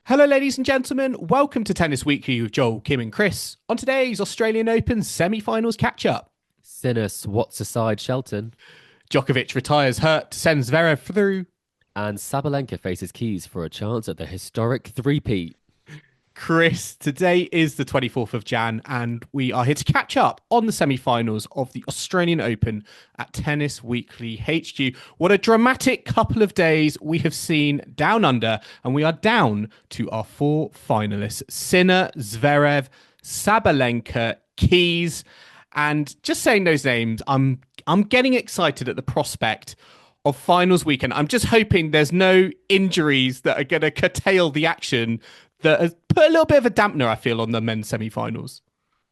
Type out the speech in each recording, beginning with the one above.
Hello, ladies and gentlemen. Welcome to Tennis Weekly with Joel, Kim, and Chris. On today's Australian Open semi-finals catch-up, Sinner swats aside Shelton, Djokovic retires hurt to send Zverev through. and Sabalenka faces keys for a chance at the historic three-peat. Chris, today is the 24th of Jan, and we are here to catch up on the semi-finals of the Australian Open at Tennis Weekly HQ. What a dramatic couple of days we have seen down under, and we are down to our four finalists: Sinner, Zverev, Sabalenka, Keys. And just saying those names, I'm getting excited at the prospect of finals weekend. I'm just hoping there's no injuries that are going to curtail the action that has put a little bit of a dampener, I feel, on the men's semi-finals.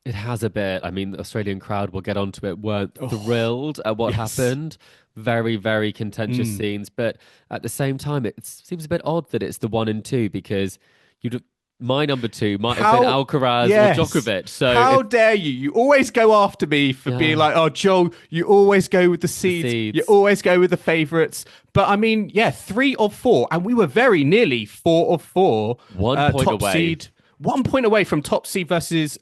It has a bit. I mean, the Australian crowd, we'll get onto it, weren't Oh, thrilled at what yes. happened. Very, very contentious Mm. scenes. But at the same time, it seems a bit odd that it's the one and two because you'd my number two might have been How, Alcaraz or yes. Djokovic. So How it, dare you? You always go after me for being yeah, like, oh, Joel, you always go with the the seeds. You seeds. always go with the favourites. But I mean, yeah, 3 of 4. And we were very nearly 4 of 4 1 point top away. seed. 1 point away from top seed versus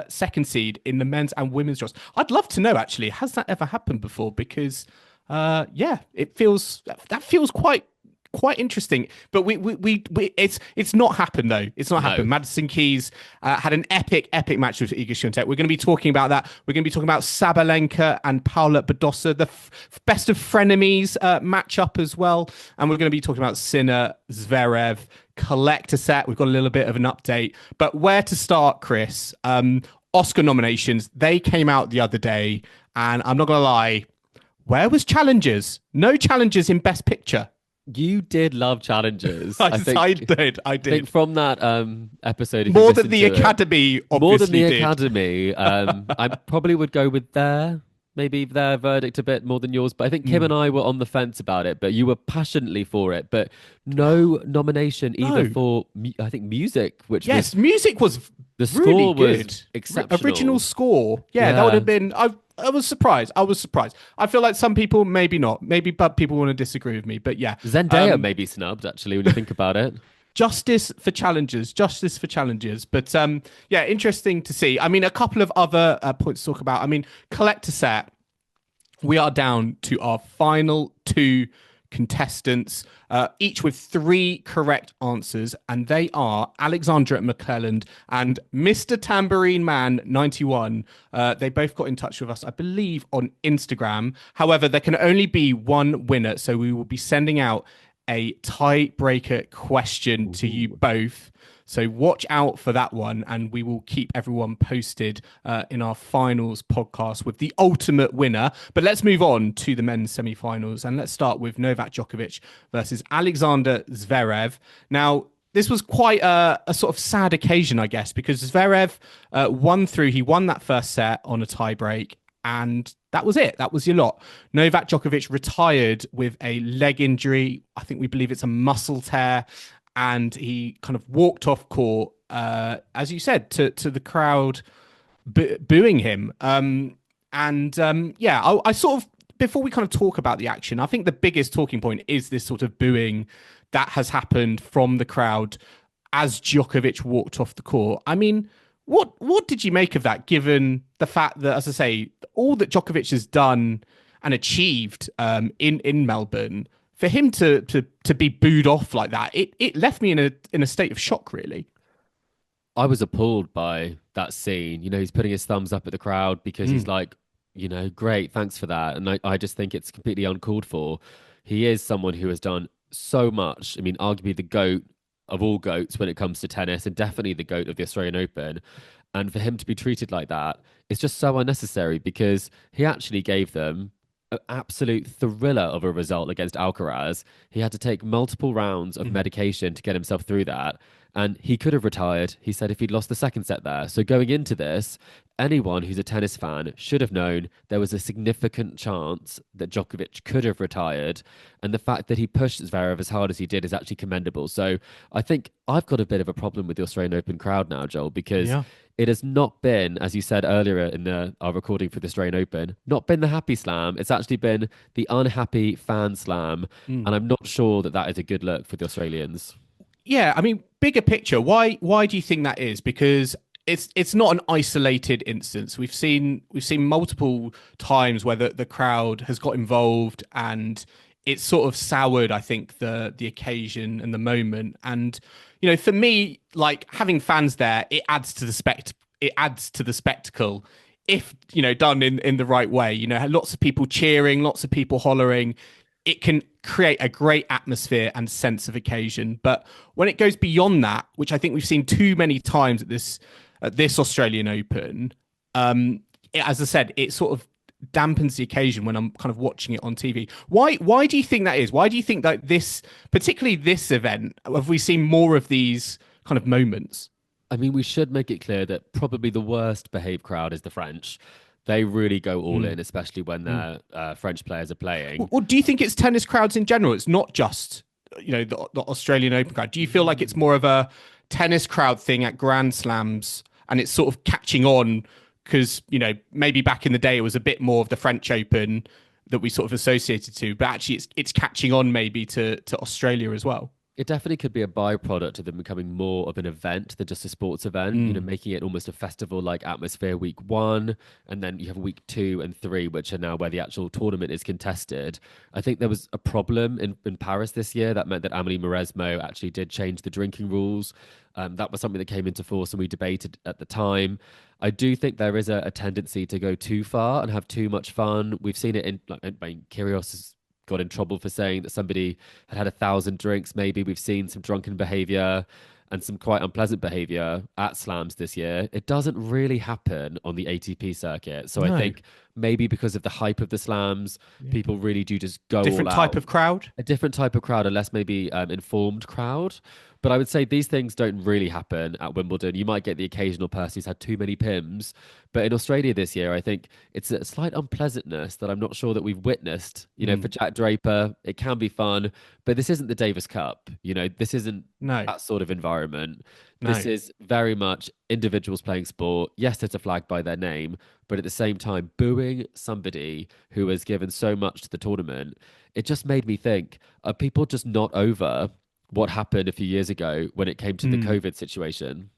second seed in the men's and women's draws. I'd love to know, actually, has that ever happened before? Because, yeah, it feels that feels quite interesting. But we it's not happened though. It's not No. happened. Madison Keys had an epic match with Iga Swiatek. We're going to be talking about that. We're going to be talking about Sabalenka and Paula Badosa, the best of frenemies matchup as well. And we're going to be talking about Sinner, Zverev, collector set. We've got a little bit of an update. But where to start, Chris? Oscar nominations. They came out the other day, and I'm not going to lie. Where was challengers? No challengers in Best Picture. You did love challenges. I, I I think did. I think did. from that episode, if you More than listen the to it, Academy more than obviously the did. Academy, I probably would go with maybe their verdict a bit more than yours. But I think Kim Mm. and I were on the fence about it, but you were passionately for it. But no nomination either No. for, I think, music, which was Yes, music was the really score was good. Original exceptional. score. Yeah, that would Yeah. have been. I was surprised. I was surprised. I feel like some people maybe not. Maybe but people want to disagree with me. But yeah, Zendaya um, may be snubbed, actually, when you think about it. justice for challengers. Justice for challengers. But yeah, interesting to see. I mean, a couple of other points to talk about. I mean, collector set. We are down to our final two contestants, each with three correct answers, and they are Alexandra McClelland and Mr. Tambourine Man 91. They both got in touch with us, I believe, on Instagram. However, there can only be one winner, so we will be sending out a tiebreaker question to you Ooh. both. So watch out for that one, and we will keep everyone posted in our finals podcast with the ultimate winner. But let's move on to the men's semi-finals, and let's start with Novak Djokovic versus Alexander Zverev. Now, this was quite a sort of sad occasion, I guess, because Zverev won through. He won that first set on a tiebreak, and that was it. That was your lot. Novak Djokovic retired with a leg injury. I think we believe it's a muscle tear, and he kind of walked off court, as you said, to the crowd booing him. Yeah, I sort of before we kind of talk about the action, I think the biggest talking point is this sort of booing that has happened from the crowd as Djokovic walked off the court. I mean, what did you make of that, given the fact that, as I say, all that Djokovic has done and achieved in Melbourne, for him to be booed off like that, it left me in a state of shock, really. I was appalled by that scene. He's putting his thumbs up at the crowd because he's Mm. like, great, thanks for that. And I just think it's completely uncalled for. He is someone who has done so much. I mean, arguably the GOAT of all GOATs when it comes to tennis, and definitely the GOAT of the Australian Open. And for him to be treated like that, it's just so unnecessary because he actually gave them an absolute thriller of a result against Alcaraz. He had to take multiple rounds of Mm. medication to get himself through that. And he could have retired, he said, if he'd lost the second set there. So going into this, anyone who's a tennis fan should have known there was a significant chance that Djokovic could have retired. And the fact that he pushed Zverev as hard as he did is actually commendable. So I think I've got a bit of a problem with the Australian Open crowd now, Joel, because Yeah. it has not been, as you said earlier in our recording for the Australian Open, not been the happy slam. It's actually been the unhappy fan slam. Mm. And I'm not sure that that is a good look for the Australians. Yeah, I mean, bigger picture, why do you think that is? Because it's not an isolated instance. We've seen multiple times where the crowd has got involved and it's sort of soured, I think, the occasion and the moment. And for me, like having fans there, it adds to the it adds to the spectacle if done in the right way. Lots of people cheering, lots of people hollering, it can create a great atmosphere and sense of occasion. But when it goes beyond that, which I think we've seen too many times at this Australian Open, as I said, it sort of dampens the occasion when I'm kind of watching it on TV. Why do you think that is? Why do you think that particularly this event, have we seen more of these kind of moments? I mean, we should make it clear that probably the worst behaved crowd is the French. They really go all Mm. in, especially when their French players are playing. Well, do you think it's tennis crowds in general? It's not just the Australian Open crowd. Do you feel like it's more of a tennis crowd thing at Grand Slams, and it's sort of catching on because maybe back in the day it was a bit more of the French Open that we sort of associated to, but actually it's catching on maybe to Australia as well. It definitely could be a byproduct of them becoming more of an event than just a sports event, Mm. making it almost a festival like atmosphere week one. And then you have week two and three, which are now where the actual tournament is contested. I think there was a problem in Paris this year that meant that Amelie Mauresmo actually did change the drinking rules. That was something that came into force and we debated at the time. I do think there is a tendency to go too far and have too much fun. We've seen it in, like, Kyrgios got in trouble for saying that somebody had 1,000 drinks. Maybe we've seen some drunken behavior and some quite unpleasant behavior at slams this year. It doesn't really happen on the ATP circuit. So I No. think maybe because of the hype of the slams, Yeah. people really do just go Different all type out. of crowd. A different type of crowd, a less maybe informed crowd. But I would say these things don't really happen at Wimbledon. You might get the occasional person who's had too many pims. But in Australia this year, I think it's a slight unpleasantness that I'm not sure that we've witnessed. For Jack Draper, it can be fun, but this isn't the Davis Cup. This isn't No, that sort of environment. no. This is very much individuals playing sport. Yes, there's a flag by their name, but at the same time, booing somebody who has given so much to the tournament, it just made me think, are people just not over what happened a few years ago when it came to the Mm. COVID situation?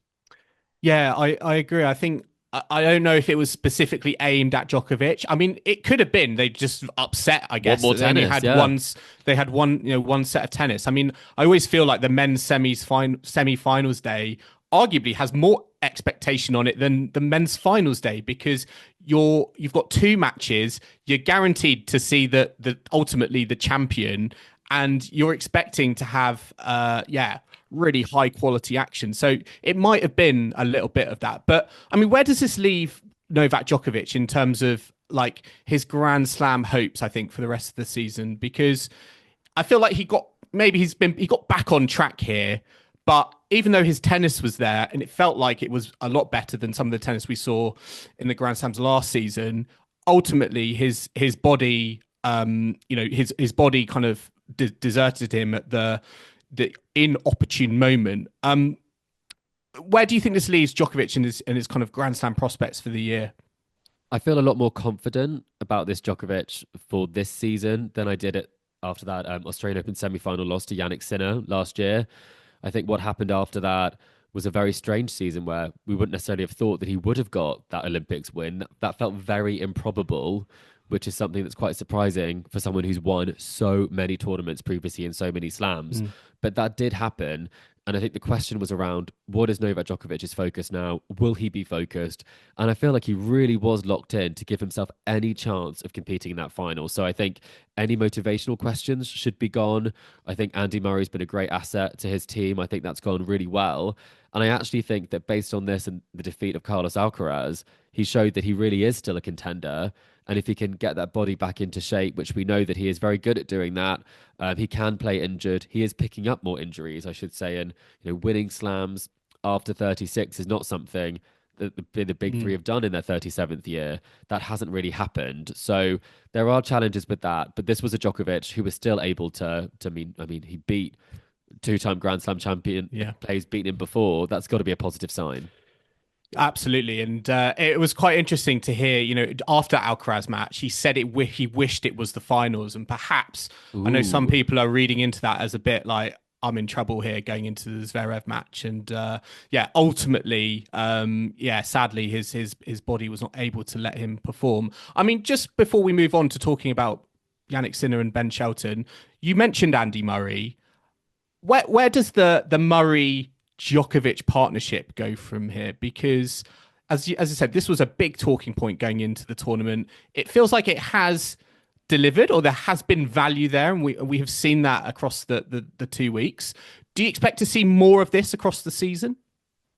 Yeah, I agree. I think I don't know if it was specifically aimed at Djokovic. I mean, it could have been. They just upset, I Want guess, more that they only tennis, had yeah. one. They had one set of tennis. I mean, I always feel like the men's semi-finals day arguably has more expectation on it than the men's finals day because you've got two matches. You're guaranteed to see the ultimately the champion, and you're expecting to have really high quality action. So it might have been a little bit of that. But I mean, where does this leave Novak Djokovic in terms of like his Grand Slam hopes, I think, for the rest of the season? Because I feel like he got back on track here, but even though his tennis was there and it felt like it was a lot better than some of the tennis we saw in the Grand Slams last season, ultimately his body his body kind of deserted him at the inopportune moment. Where do you think this leaves Djokovic and his kind of Grand Slam prospects for the year? I feel a lot more confident about this Djokovic for this season than I did it after that Australian Open semi-final loss to Jannik Sinner last year. I think what happened after that was a very strange season where we wouldn't necessarily have thought that he would have got that Olympics win. That felt very improbable, which is something that's quite surprising for someone who's won so many tournaments previously and so many slams. Mm. But that did happen. And I think the question was around, what is Novak Djokovic's focus now? Will he be focused? And I feel like he really was locked in to give himself any chance of competing in that final. So I think any motivational questions should be gone. I think Andy Murray's been a great asset to his team. I think that's gone really well. And I actually think that based on this and the defeat of Carlos Alcaraz, he showed that he really is still a contender. And if he can get that body back into shape, which we know that he is very good at doing that, he can play injured. He is picking up more injuries, I should say. And winning slams after 36 is not something that the big three Mm. have done in their 37th year. That hasn't really happened. So there are challenges with that. But this was a Djokovic who was still able he beat two-time Grand Slam champion Yeah. players beaten him before. That's got to be a positive sign. Absolutely, and it was quite interesting to hear. After Alcaraz match, he said he wished it was the finals, and perhaps I know some Ooh. people are reading into that as a bit like, I'm in trouble here going into the Zverev match. And yeah, ultimately, yeah, sadly, his body was not able to let him perform. I mean, just before we move on to talking about Jannik Sinner and Ben Shelton, you mentioned Andy Murray. Where does the Murray Djokovic partnership go from here? Because as I said, this was a big talking point going into the tournament. It feels like it has delivered, or there has been value there, and we have seen that across the 2 weeks. Do you expect to see more of this across the season?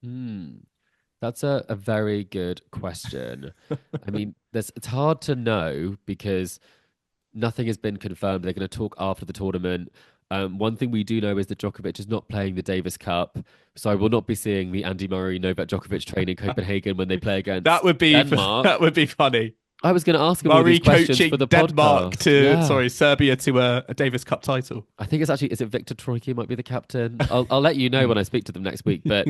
Hmm. That's a very good question. I mean, it's hard to know because nothing has been confirmed. They're going to talk after the tournament. One thing we do know is that Djokovic is not playing the Davis Cup, so I will not be seeing the Andy Murray Novak Djokovic train in Copenhagen when they play That against would be Denmark. that would be funny. I was going to ask him all Murray these questions for coaching the Denmark podcast. to Yeah, Serbia to a Davis Cup title. I think it's actually, is it Victor Troicki might be the captain? I'll let you know when I speak to them next week. But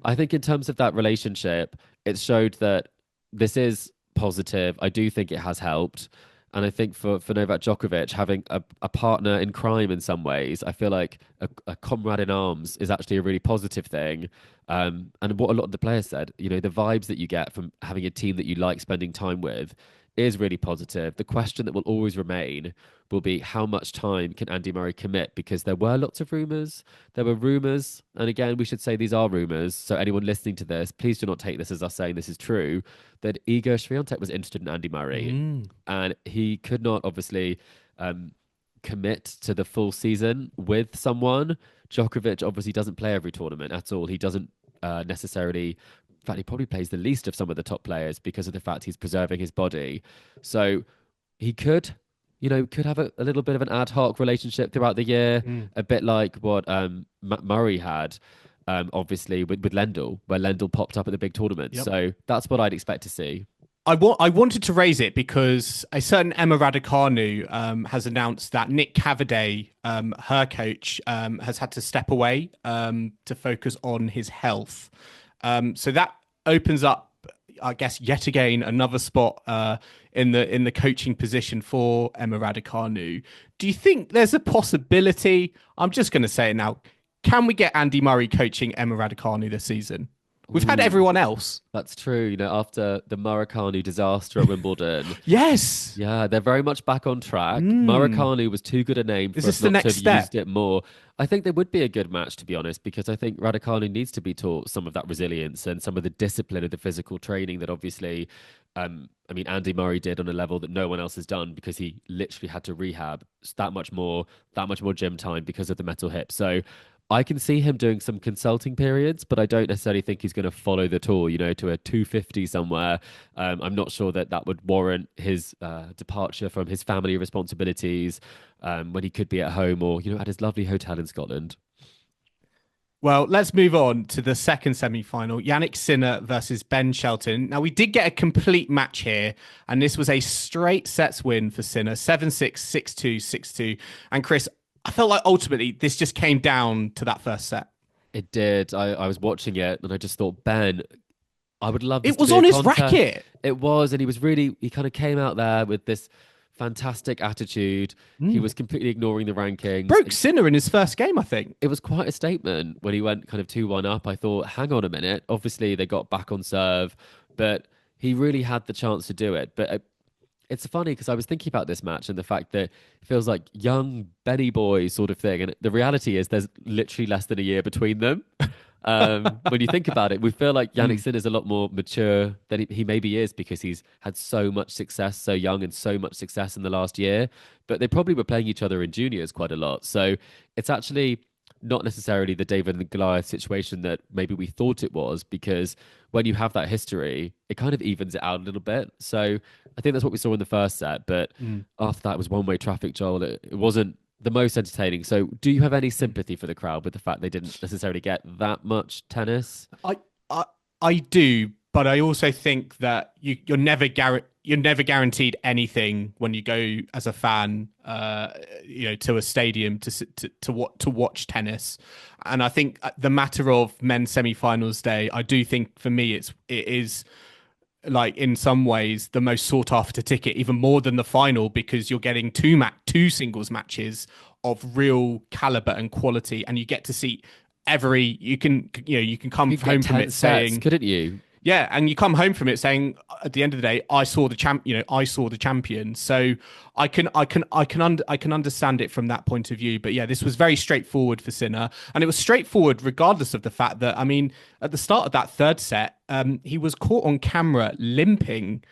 I think in terms of that relationship, it showed that this is positive. I do think it has helped. And I think for Novak Djokovic, having a partner in crime in some ways, I feel like a comrade in arms is actually a really positive thing. And what a lot of the players said, you know, the vibes that you get from having a team that you like spending time with is really positive. The question that will always remain will be how much time can Andy Murray commit? Because there were lots of rumours. There were rumours. And again, we should say these are rumours. So anyone listening to this, please do not take this as us saying this is true, that Igor Swiatek was interested in Andy Murray. And he could not obviously commit to the full season with someone. Djokovic obviously doesn't play every tournament at all. He doesn't necessarily. In fact, he probably plays the least of some of the top players because of the fact he's preserving his body. So he could, could have a little bit of an ad hoc relationship throughout the year, a bit like what Murray had, obviously with Lendl, where Lendl popped up at the big tournament. Yep. So that's what I'd expect to see. I wanted to raise it because a certain Emma Raducanu has announced that Nick Cavaday, her coach, has had to step away to focus on his health. So that opens up, I guess, yet again another spot in the coaching position for Emma Raducanu. Do you think there's a possibility? I'm just going to say it now. Can we get Andy Murray coaching Emma Raducanu this season? We've had everyone else. That's true. After the Murakami disaster at Wimbledon. Yes. Yeah, they're very much back on track. Murakami was too good a name for us not to have used it more. I think they would be a good match, to be honest, because I think Raducanu needs to be taught some of that resilience and some of the discipline of the physical training that obviously, Andy Murray did on a level that no one else has done because he literally had to rehab that much more gym time because of the metal hip. So I can see him doing some consulting periods, but I don't necessarily think he's going to follow the tour, to a 250 somewhere. I'm not sure that would warrant his departure from his family responsibilities when he could be at home or, at his lovely hotel in Scotland. Well, let's move on to the second semi-final, Jannik Sinner versus Ben Shelton. Now, we did get a complete match here, and this was a straight sets win for Sinner, 7-6, 6-2, 6-2. And Chris, I felt like ultimately this just came down to that first set. It did. I was watching it and I just thought, Ben, I would love this It was to be on a his contest. racket. It was, and he kind of came out there with this fantastic attitude. He was completely ignoring the rankings. Broke Sinner in his first game, I think. It was quite a statement when he went kind of 2-1 up. I thought, hang on a minute. Obviously, they got back on serve, but he really had the chance to do it. But it's funny because I was thinking about this match and the fact that it feels like young Benny boy sort of thing. And the reality is there's literally less than a year between them. When you think about it, we feel like Jannik Sinner is a lot more mature than he maybe is because he's had so much success so young and so much success in the last year. But they probably were playing each other in juniors quite a lot. So it's actually not necessarily the David and Goliath situation that maybe we thought it was, because when you have that history, it kind of evens it out a little bit. So I think that's what we saw in the first set. But after that, it was one-way traffic, Joel. It wasn't the most entertaining. So do you have any sympathy for the crowd with the fact they didn't necessarily get that much tennis? I do, but I also think that you're never guaranteed anything when you go as a fan, to a stadium to watch tennis. And I think the matter of men's semi-finals day, I do think for me it is like in some ways the most sought after ticket, even more than the final, because you're getting two singles matches of real caliber and quality, and you get to see every you can come You could get home from 10 it sets, saying, couldn't you? yeah, and you come home from it saying, at the end of the day, I saw the I saw the champion. So I can understand it from that point of view. But yeah, this was very straightforward for Sinner, and it was straightforward regardless of the fact that, I mean, at the start of that third set, he was caught on camera limping,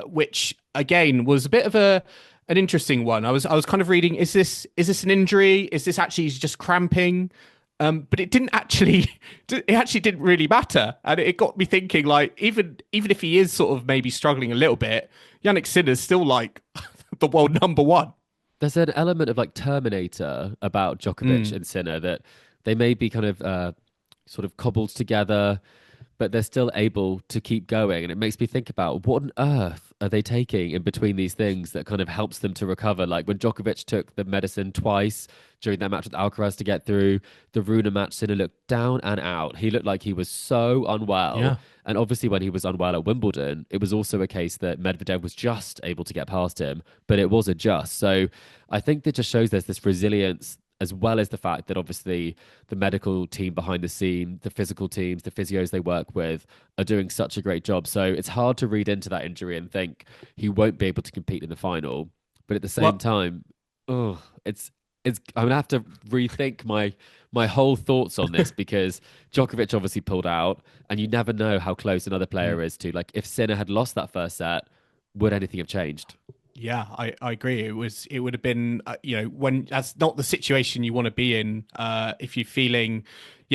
which again was a bit of an interesting one. I was kind of reading, is this an injury? Is this actually just cramping? But it didn't actually. It actually didn't really matter, and it got me thinking. Like, even if he is sort of maybe struggling a little bit, Jannik Sinner's still like the world number one. There's an element of like Terminator about Djokovic Mm. and Sinner that they may be kind of sort of cobbled together, but they're still able to keep going. And it makes me think about what on earth are they taking in between these things that kind of helps them to recover? Like when Djokovic took the medicine twice during that match with Alcaraz to get through the Runa match, Sinner looked down and out. He looked like he was so unwell. Yeah. And obviously, when he was unwell at Wimbledon, it was also a case that Medvedev was just able to get past him, but it was a just. So I think that just shows there's this resilience, as well as the fact that obviously the medical team behind the scene, the physical teams, the physios they work with are doing such a great job. So it's hard to read into that injury and think he won't be able to compete in the final. But at the same Well, time, oh, it's I'm gonna have to rethink my whole thoughts on this because Djokovic obviously pulled out, and you never know how close another player is to. Like if Sinner had lost that first set, would anything have changed? yeah, I agree. It would have been when that's not the situation you want to be in if you're feeling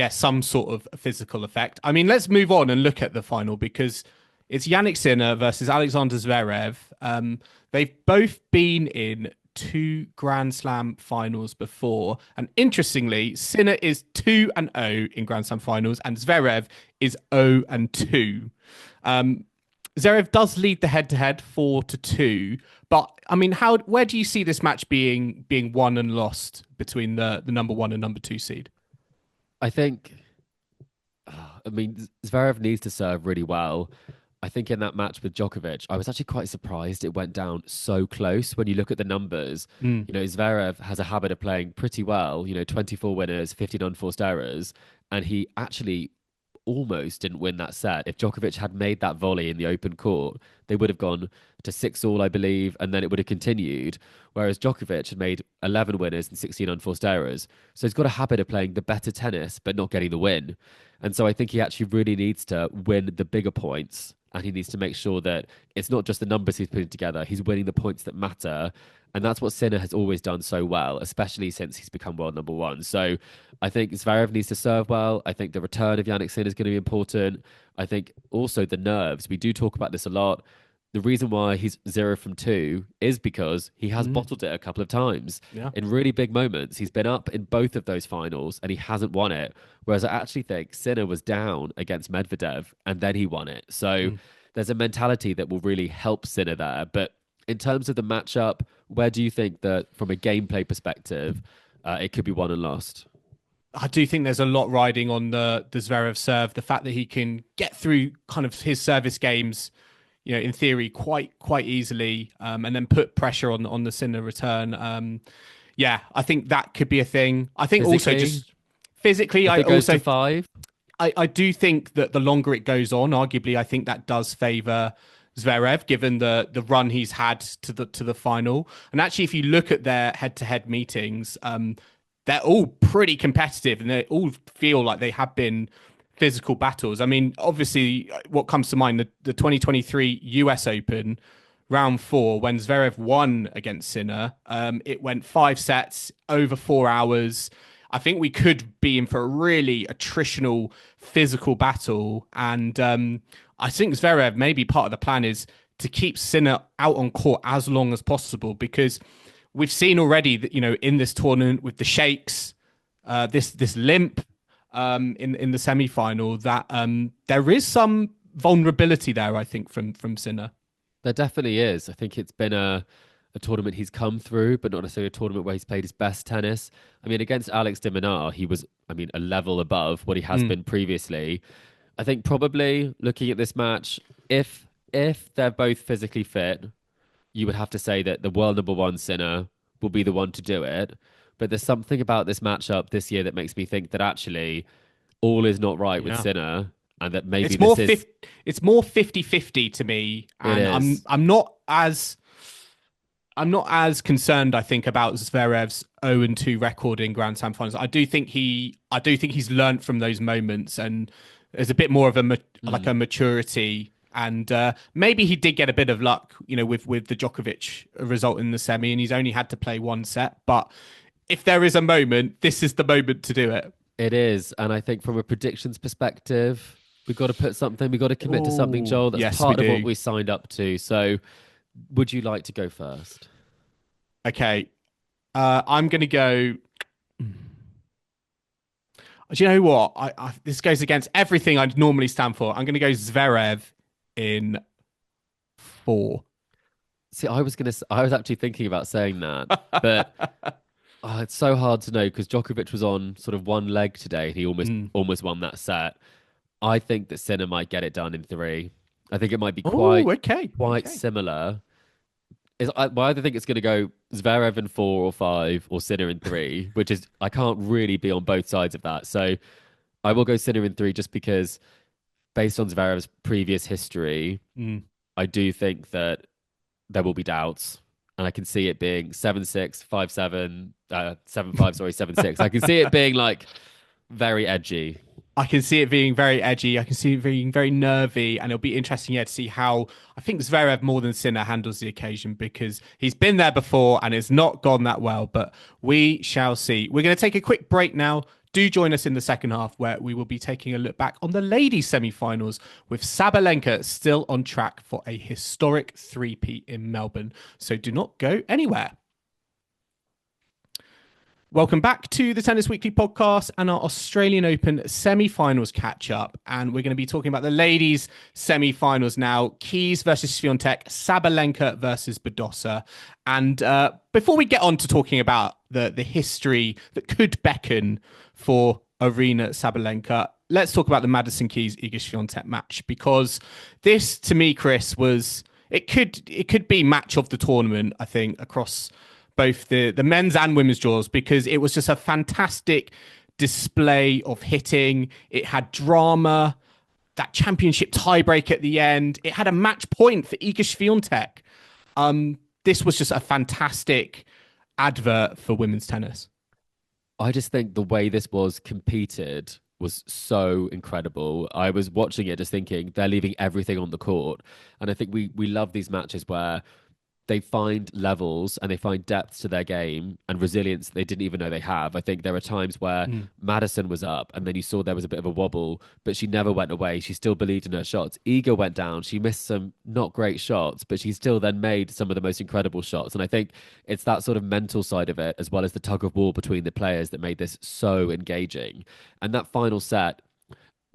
some sort of physical effect. I mean, let's move on and look at the final because it's Jannik Sinner versus Alexander Zverev. They've both been in two Grand Slam finals before, and interestingly, Sinner is 2-0 in Grand Slam finals, and Zverev is 0-2. Zverev does lead the head-to-head 4-2, but I mean, where do you see this match being won and lost between the number one and number two seed? I think, I mean, Zverev needs to serve really well. I think in that match with Djokovic, I was actually quite surprised it went down so close. When you look at the numbers, Mm. Zverev has a habit of playing pretty well, 24 winners, 15 unforced errors, and he actually almost didn't win that set. If Djokovic had made that volley in the open court, they would have gone to 6-all, I believe, and then it would have continued. Whereas Djokovic had made 11 winners and 16 unforced errors. So he's got a habit of playing the better tennis, but not getting the win. And so I think he actually really needs to win the bigger points. And he needs to make sure that it's not just the numbers he's putting together, he's winning the points that matter. And that's what Sinner has always done so well, especially since he's become world number one. So I think Zverev needs to serve well. I think the return of Jannik Sinner is going to be important. I think also the nerves. We do talk about this a lot. The reason why he's 0-2 is because he has bottled it a couple of times Yeah. in really big moments. He's been up in both of those finals and he hasn't won it. Whereas I actually think Sinner was down against Medvedev and then he won it. So there's a mentality that will really help Sinner there. But in terms of the matchup, where do you think that from a gameplay perspective, it could be won and lost? I do think there's a lot riding on the Zverev serve. The fact that he can get through kind of his service games, in theory, quite easily, and then put pressure on the Sinner return. I think that could be a thing. I think also Physically, just physically, if I it goes also to five, I do think that the longer it goes on, arguably, I think that does favour Zverev, given the run he's had to the final. And actually, if you look at their head-to-head meetings, they're all pretty competitive, and they all feel like they have been physical battles. I mean, obviously, what comes to mind the 2023 US Open round four when Zverev won against Sinner. It went 5 sets over 4 hours. I think we could be in for a really attritional physical battle. And I think Zverev, maybe part of the plan is to keep Sinner out on court as long as possible because we've seen already that, in this tournament with the shakes, this limp in the semi-final, that there is some vulnerability there, I think, from Sinner. there definitely is. I think it's been a tournament he's come through, but not necessarily a tournament where he's played his best tennis. I mean, against Alex de Minaur, he was, I mean, a level above what he has been previously. I think probably looking at this match, if they're both physically fit, you would have to say that the world number one Sinner will be the one to do it. But there's something about this matchup this year that makes me think that actually all is not right with Yeah. Sinner, and that maybe It's more this is it's more 50-50 to me, it and is. I'm not as concerned, I think, about Zverev's 0-2 record in Grand Slam finals. I do think he's learnt from those moments, and there's a bit more of like Mm. a maturity. And maybe he did get a bit of luck, with the Djokovic result in the semi, and he's only had to play one set. But if there is a moment, this is the moment to do it. It is, and I think from a predictions perspective, we got to commit to something, Oh, Joel. That's yes, we part of what do. we signed up to. So, would you like to go first? Okay, I'm going to go. Do you know what? This goes against everything I'd normally stand for. I'm going to go Zverev in four. See, I was actually thinking about saying that, but it's so hard to know because Djokovic was on sort of one leg today, and he Mm. almost won that set. I think that Sinner might get it done in three. I think it might be Oh, okay, quite okay. similar. I either think it's going to go Zverev in four or five, or Sinner in three, which is I can't really be on both sides of that. So I will go Sinner in three just because, based on Zverev's previous history, Mm. I do think that there will be doubts, and I can see it being 7-6, 5-7, 7-5. Sorry, 7-6. I can see it being like very edgy. I can see it being very edgy. I can see it being very nervy, and it'll be interesting, to see how I think Zverev more than Sinner handles the occasion because he's been there before and it's not gone that well. But we shall see. We're going to take a quick break now. Do join us in the second half where we will be taking a look back on the ladies' semi-finals with Sabalenka still on track for a historic three-peat in Melbourne. So do not go anywhere. Welcome back to the Tennis Weekly podcast and our Australian Open semi-finals catch-up. And we're going to be talking about the ladies' semi-finals now. Keys versus Swiatek, Sabalenka versus Badosa. And before we get on to talking about the history that could beckon for Arena Sabalenka, let's talk about the Madison Keys Iga Swiatek match, because this, to me, Chris, was it could be match of the tournament, I think, across both the men's and women's draws, because it was just a fantastic display of hitting. It had drama, that championship tiebreak at the end. It had a match point for Iga Swiatek. This was just a fantastic advert for women's tennis. I just think the way this was competed was so incredible. I was watching it just thinking they're leaving everything on the court. And I think we love these matches where they find levels and they find depth to their game and resilience they didn't even know they have. I think there are times where Madison was up and then you saw there was a bit of a wobble, but she never went away. She still believed in her shots. Iga went down. She missed some not great shots, but she still then made some of the most incredible shots. And I think it's that sort of mental side of it, as well as the tug of war between the players, that made this so engaging. And that final set,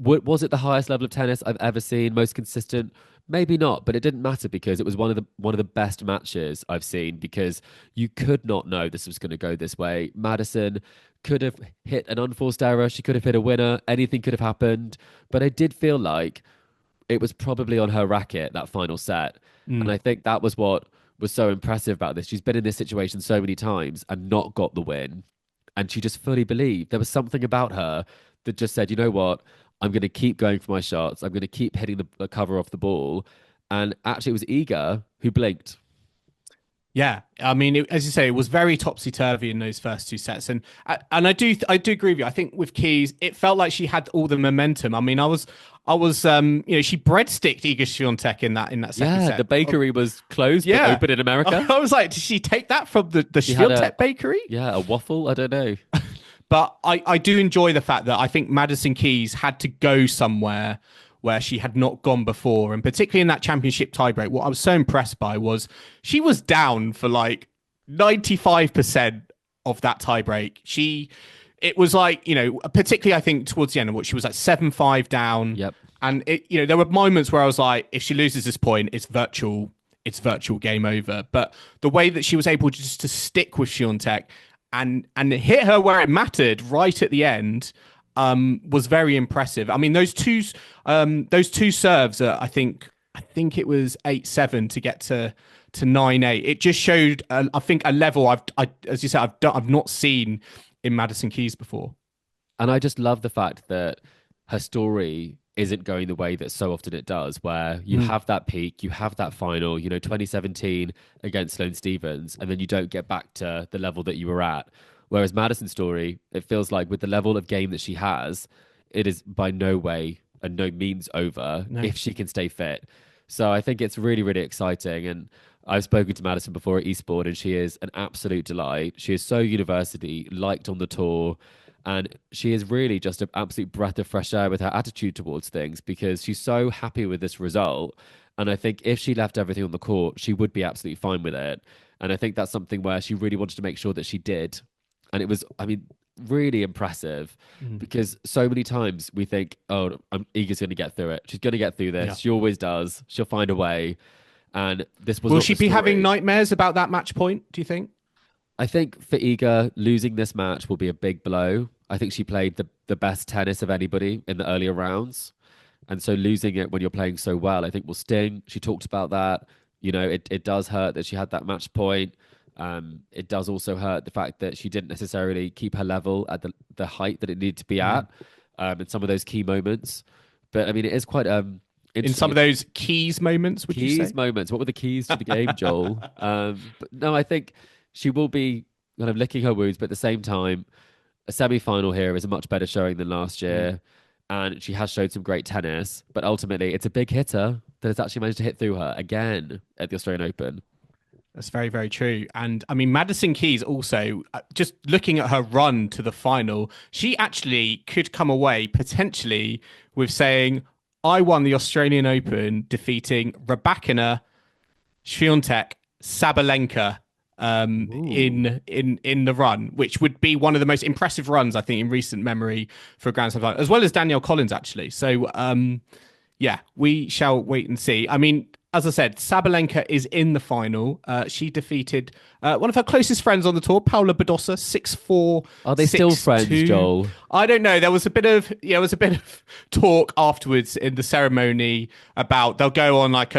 was it the highest level of tennis I've ever seen? Most consistent? Maybe not, but it didn't matter because it was one of the best matches I've seen, because you could not know this was going to go this way. Madison could have hit an unforced error. She could have hit a winner. Anything could have happened. But I did feel like it was probably on her racket, that final set. And I think that was what was so impressive about this. She's been in this situation so many times and not got the win. And she just fully believed. There was something about her that just said, you know what? I'm going to keep going for my shots. I'm going to keep hitting the cover off the ball. And actually, it was Iga who blinked. Yeah, I mean, as you say, it was very topsy turvy in those first two sets, and I do agree with you. I think with Keys, it felt like she had all the momentum. I mean, I was, she breadsticked Iga Swiatek in that second set. The bakery was closed, but Yeah, open in America. I was like, did she take that from the Swiatek bakery? Yeah, a waffle. I don't know. But I do enjoy the fact that I think Madison Keys had to go somewhere where she had not gone before. And particularly in that championship tiebreak, what I was so impressed by was she was down for like 95% of that tiebreak. It was like, particularly I think towards the end of what she was like 7-5 down. Yep. And there were moments where I was like, if she loses this point, it's virtual game over. But the way that she was able just to stick with Swiatek and hit her where it mattered right at the end was very impressive. I mean, those two serves, I think it was 8-7 to get to to 9-8. It just showed, I think, a level as you said, I've not seen in Madison Keys before. And I just love the fact that her story isn't going the way that so often it does, where you have that peak, you have that final, 2017 against Sloane Stephens, and then you don't get back to the level that you were at. Whereas Madison's story, it feels like with the level of game that she has, it is by no way and no means over if she can stay fit. So I think it's really, really exciting. And I've spoken to Madison before at Eastbourne, and she is an absolute delight. She is so university, liked on the tour. And she is really just an absolute breath of fresh air with her attitude towards things, because she's so happy with this result. And I think if she left everything on the court, she would be absolutely fine with it. And I think that's something where she really wanted to make sure that she did. And it was, I mean, really impressive, because so many times we think, oh, Iga's going to get through it. She's going to get through this. Yeah. She always does. She'll find a way. And this was. Will she be having nightmares about that match point, do you think? I think for Iga, losing this match will be a big blow. I think she played the best tennis of anybody in the earlier rounds. And so losing it when you're playing so well, I think will sting. She talked about that. It does hurt that she had that match point. It does also hurt the fact that she didn't necessarily keep her level at the height that it needed to be at in some of those key moments. But I mean, it is quite in some of those keys moments, would you say? Keys moments. What were the keys to the game, Joel? But no, I think she will be kind of licking her wounds, but at the same time, a semi-final here is a much better showing than last year. And she has showed some great tennis, but ultimately it's a big hitter that has actually managed to hit through her again at the Australian Open. That's very, very true. And I mean, Madison Keys also, just looking at her run to the final, she actually could come away potentially with saying, I won the Australian Open defeating Rybakina, Swiatek, Sabalenka in the run, which would be one of the most impressive runs, I think, in recent memory for a Grand Slam final, as well as Danielle Collins, actually. So, yeah, we shall wait and see. I mean, as I said, Sabalenka is in the final. She defeated one of her closest friends on the tour, Paula Badosa, 6-4. Are they 6-2. Still friends, Joel? I don't know. There was a bit of talk afterwards in the ceremony about they'll go on like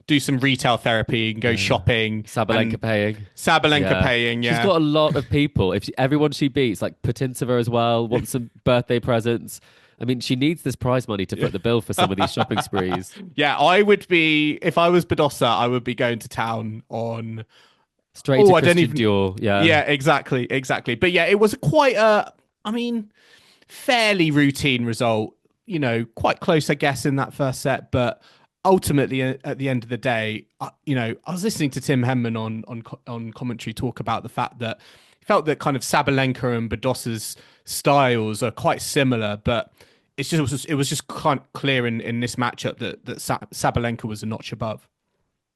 do some retail therapy and go shopping. Sabalenka paying. Sabalenka paying. Yeah, she's got a lot of people. Everyone she beats, like Putintseva as well, wants some birthday presents. I mean, she needs this prize money to foot the bill for some of these shopping sprees. Yeah, I would be, if I was Badosa, I would be going to town on... Straight to Christian Dior, yeah. Yeah, exactly. But yeah, it was quite fairly routine result. Quite close, I guess, in that first set. But ultimately, at the end of the day, I was listening to Tim Henman on commentary talk about the fact that he felt that kind of Sabalenka and Badosa's styles are quite similar, but it was just kind of clear in this matchup that Sabalenka was a notch above.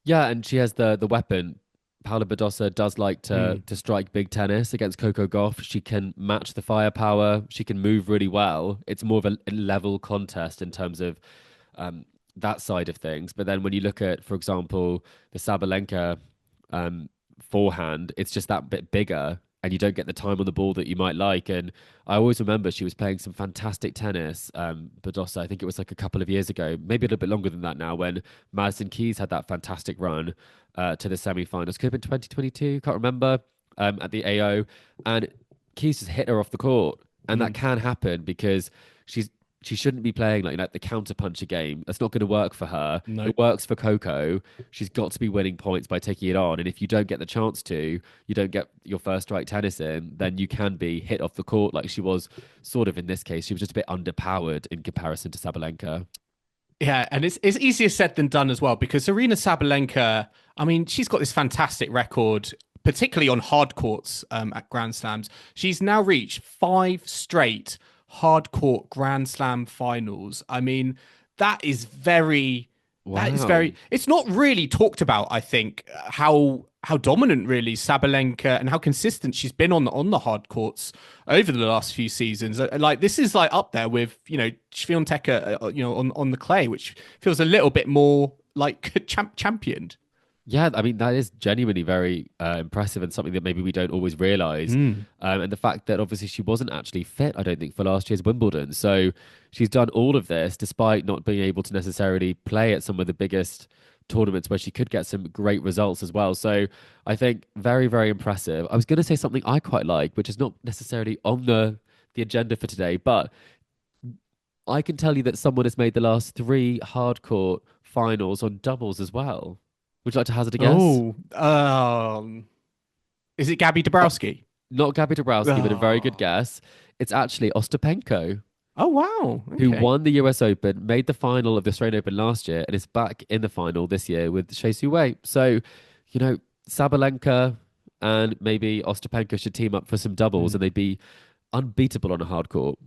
Yeah, and she has the weapon. Paula Badosa does like to strike big tennis against Coco Gauff. She can match the firepower. She can move really well. It's more of a level contest in terms of that side of things. But then when you look at, for example, the Sabalenka forehand, it's just that bit bigger, and you don't get the time on the ball that you might like. And I always remember she was playing some fantastic tennis, Badosa. I think it was like a couple of years ago, maybe a little bit longer than that now, when Madison Keys had that fantastic run to the semi-finals. Could have been 2022, can't remember, at the AO. And Keys just hit her off the court. And that can happen because she shouldn't be playing like the counter-puncher game. That's not going to work for her. No. It works for Coco. She's got to be winning points by taking it on. And if you don't get the chance to, you don't get your first strike tennis in, then you can be hit off the court like she was sort of in this case. She was just a bit underpowered in comparison to Sabalenka. Yeah, and it's easier said than done as well, because Aryna Sabalenka, I mean, she's got this fantastic record, particularly on hard courts at Grand Slams. She's now reached 5 straight hard court Grand Slam finals. I mean, that is very... Wow. That is very... It's not really talked about, I think, how dominant really Sabalenka and how consistent she's been on the hard courts over the last few seasons. Like, this is like up there with, Swiatek, on the clay, which feels a little bit more like championed. Yeah, I mean, that is genuinely very impressive, and something that maybe we don't always realise. And the fact that obviously she wasn't actually fit, I don't think, for last year's Wimbledon. So she's done all of this despite not being able to necessarily play at some of the biggest tournaments where she could get some great results as well. So I think very, very impressive. I was going to say something I quite like, which is not necessarily on the agenda for today, but I can tell you that someone has made the last three hardcourt finals on doubles as well. Would you like to hazard a guess? Oh, is it Gabby Uh, Dabrowski? Not Gabby Dabrowski, but a very good Oh, guess. It's actually Ostapenko, oh wow. who Okay. won the US Open, made the final of the Australian Open last year, and is back in the final this year with Shea Su Wei. So, you know, Sabalenka and maybe Ostapenko should team up for some doubles, Mm. and they'd be unbeatable on a hard court.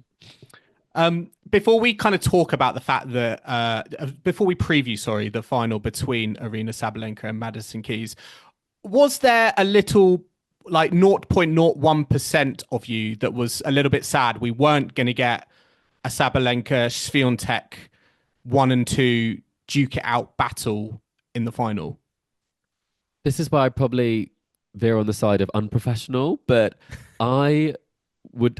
Before we kind of talk about the fact that before we preview, sorry, the final between Arena Sabalenka and Madison Keys, was there a little like 0.01% of you that was a little bit sad we weren't going to get a Sabalenka Swiatek 1 and 2 duke it out battle in the final? This is why I probably veer on the side of unprofessional, but I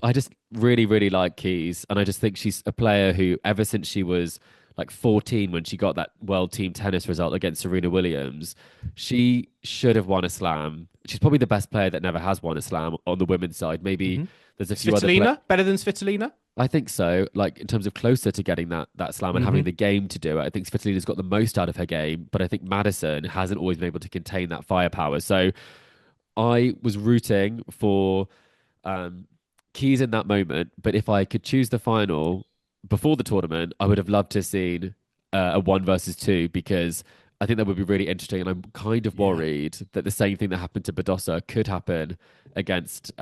I just really, really like Keys. And I just think she's a player who, ever since she was like 14, when she got that world team tennis result against Serena Williams, she should have won a slam. She's probably the best player that never has won a slam on the women's side. Maybe Hmm. there's a few other players. Svitolina better than Svitolina? I think so. Like in terms of closer to getting that slam and having Hmm. the game to do it, I think Svitolina's got the most out of her game, but I think Madison hasn't always been able to contain that firepower. So I was rooting for um, Keys in that moment, but if I could choose the final before the tournament, I would have loved to have seen a one versus two because I think that would be really interesting. And I'm kind of Yeah. worried that the same thing that happened to Badosa could happen against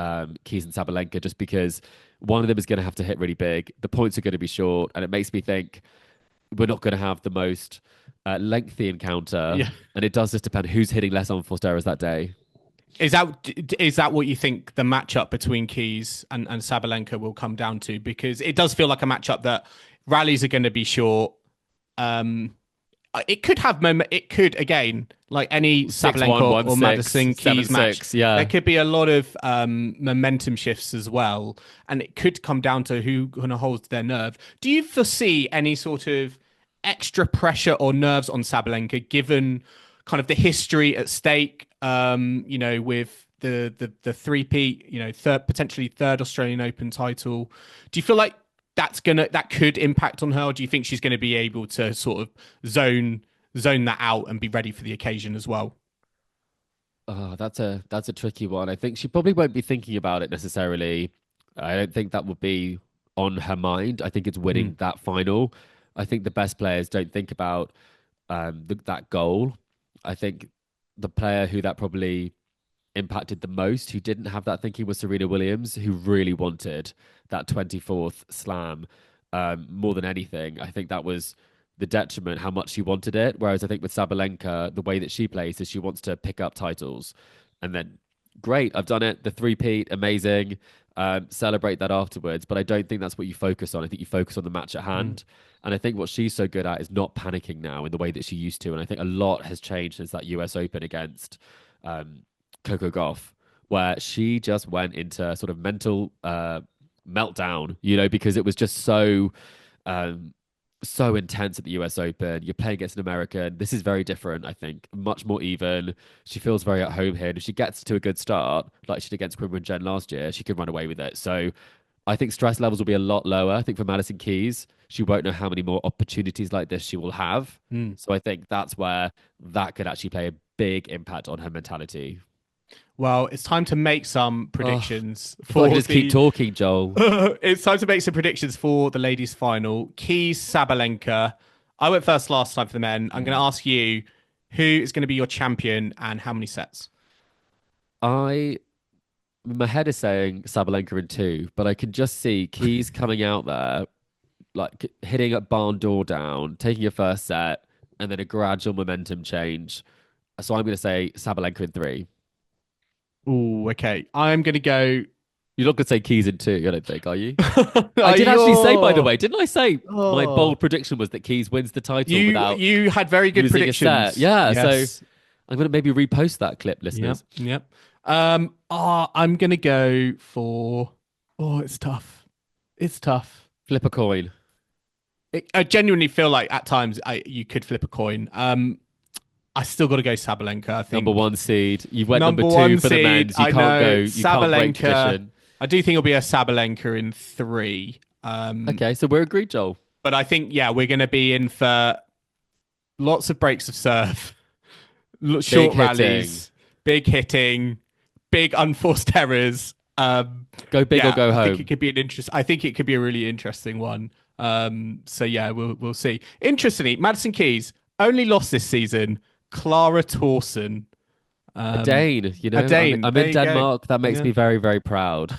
Keys and Sabalenka, just because one of them is going to have to hit really big. The points are going to be short, and it makes me think we're not going to have the most lengthy encounter. Yeah. And it does just depend who's hitting less on forced errors that day. Is that what you think the matchup between Keys and Sabalenka will come down to? Because it does feel like a matchup that rallies are going to be short. Um, it could have moment. It could again, like any 6-1, Sabalenka or 1-6, Madison Keys match, 7-6. there Yeah. could be a lot of momentum shifts as well, and it could come down to who kind of holds their nerve. Do you foresee any sort of extra pressure or nerves on Sabalenka, given kind of the history at stake? With the three-peat, potentially third Australian Open title. Do you feel like that could impact on her, or do you think she's going to be able to sort of zone that out and be ready for the occasion as well? Oh, that's a tricky one. I think she probably won't be thinking about it necessarily. I don't think that will be on her mind. I think it's winning Mm, that final. I think the best players don't think about that goal. I think the player who that probably impacted the most, who didn't have that thinking, was Serena Williams, who really wanted that 24th slam more than anything. I think that was the detriment, how much she wanted it. Whereas I think with Sabalenka, the way that she plays is she wants to pick up titles. And then, great, I've done it. The three-peat, amazing. Celebrate that afterwards. But I don't think that's what you focus on. I think you focus on the match at mm, hand. And I think what she's so good at is not panicking now in the way that she used to. And I think a lot has changed since that US Open against um, Coco Gauff, where she just went into sort of mental meltdown, because it was just um, so intense at the US Open. You're playing against an American. This is very different, I think. Much more even. She feels very at home here. And if she gets to a good start, like she did against Quinn Jen last year, she could run away with it. So I think stress levels will be a lot lower. I think for Madison Keys, she won't know how many more opportunities like this she will have. mm. So I think that's where that could actually play a big impact on her mentality. Well, it's time to make some Oh, predictions I feel like I for just keep the. talking, Joel. It's time to make some predictions for the ladies' final. Keys Sabalenka. I went first last time for the men. I'm going to ask you who is going to be your champion and how many sets. I My head is saying Sabalenka in two, but I can just see Keys coming out there, like hitting a barn door down, taking a first set, and then a gradual momentum change. So I'm going to say Sabalenka in three. Oh, okay. I'm going to go. You're not going to say Keys in two, I don't think, are you? I Are did actually say, by the you? way, didn't I say my Oh, bold prediction was that Keys wins the title you without you had very good losing a set? predictions. Yeah, so Yes. I'm going to maybe repost that clip, Yep. listeners. Yep. I'm going to go for. Oh, it's tough. It's tough. Flip a coin. I genuinely feel like at times you could flip a coin. I still got to go Sabalenka. I think Number one seed. You went number number two one for the seed. men's. You I can't know go. You can't break Sabalenka. tradition. I do think it'll be a Sabalenka in three. Okay, so we're agreed, Joel. But I think we're going to be in for lots of breaks of serve, Big short hitting. rallies, big hitting, big unforced errors. Go big or go I think it home. could be an interest. I think it could be a really interesting one. So yeah, we'll see. Interestingly, Madison Keys only lost this season. Clara Tauson, A Dane, a Dane. I'm There in you go. Denmark. That makes Yeah. me very, very proud.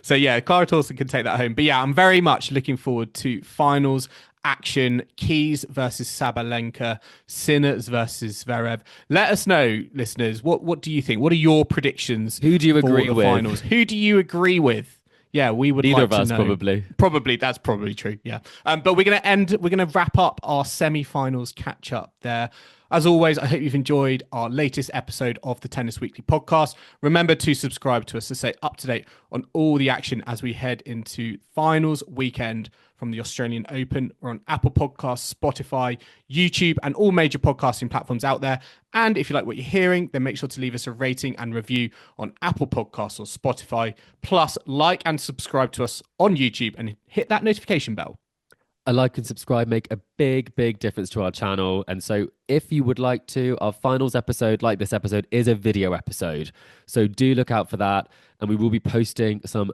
So yeah, Clara Tauson can take that home. But yeah, I'm very much looking forward to finals action. Keys versus Sabalenka, Sinners versus Zverev. Let us know, listeners. What do you think? What are your predictions Who do you for agree the with? finals? Who do you agree with? Yeah, we would Neither like of to us, know. probably. Probably that's probably true. Yeah. But we're gonna wrap up our semi-finals catch up there. As always, I hope you've enjoyed our latest episode of the Tennis Weekly podcast. Remember to subscribe to us to stay up to date on all the action as we head into finals weekend from the Australian Open. We're on Apple Podcasts, Spotify, YouTube, and all major podcasting platforms out there. And if you like what you're hearing, then make sure to leave us a rating and review on Apple Podcasts or Spotify. Plus, like and subscribe to us on YouTube and hit that notification bell. A like and subscribe make a big, big difference to our channel. And so if you would like to, our finals episode, like this episode, is a video episode. So do look out for that. And we will be posting some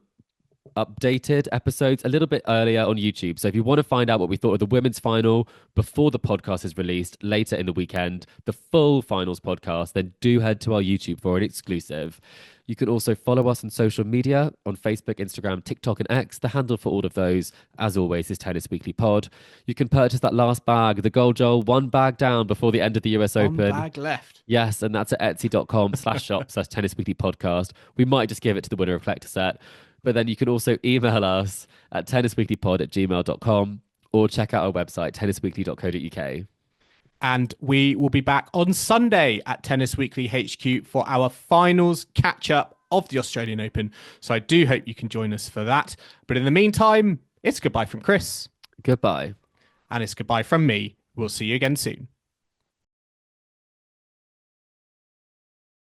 updated episodes a little bit earlier on YouTube. So if you want to find out what we thought of the women's final before the podcast is released later in the weekend, the full finals podcast, then do head to our YouTube for an exclusive. You can also follow us on social media on Facebook, Instagram, TikTok, and X. The handle for all of those, as always, is Tennis Weekly Pod. You can purchase that last bag, the Gold Joel, one bag down before the end of the US Open. One bag left. Yes, and that's at etsy.com/shop/Tennis Weekly Podcast. We might just give it to the winner of Collector Set. But then you can also email us at tennisweeklypod@gmail.com or check out our website, tennisweekly.co.uk. And we will be back on Sunday at Tennis Weekly HQ for our finals catch up of the Australian Open. So I do hope you can join us for that. But in the meantime, it's goodbye from Chris. Goodbye. And it's goodbye from me. We'll see you again soon.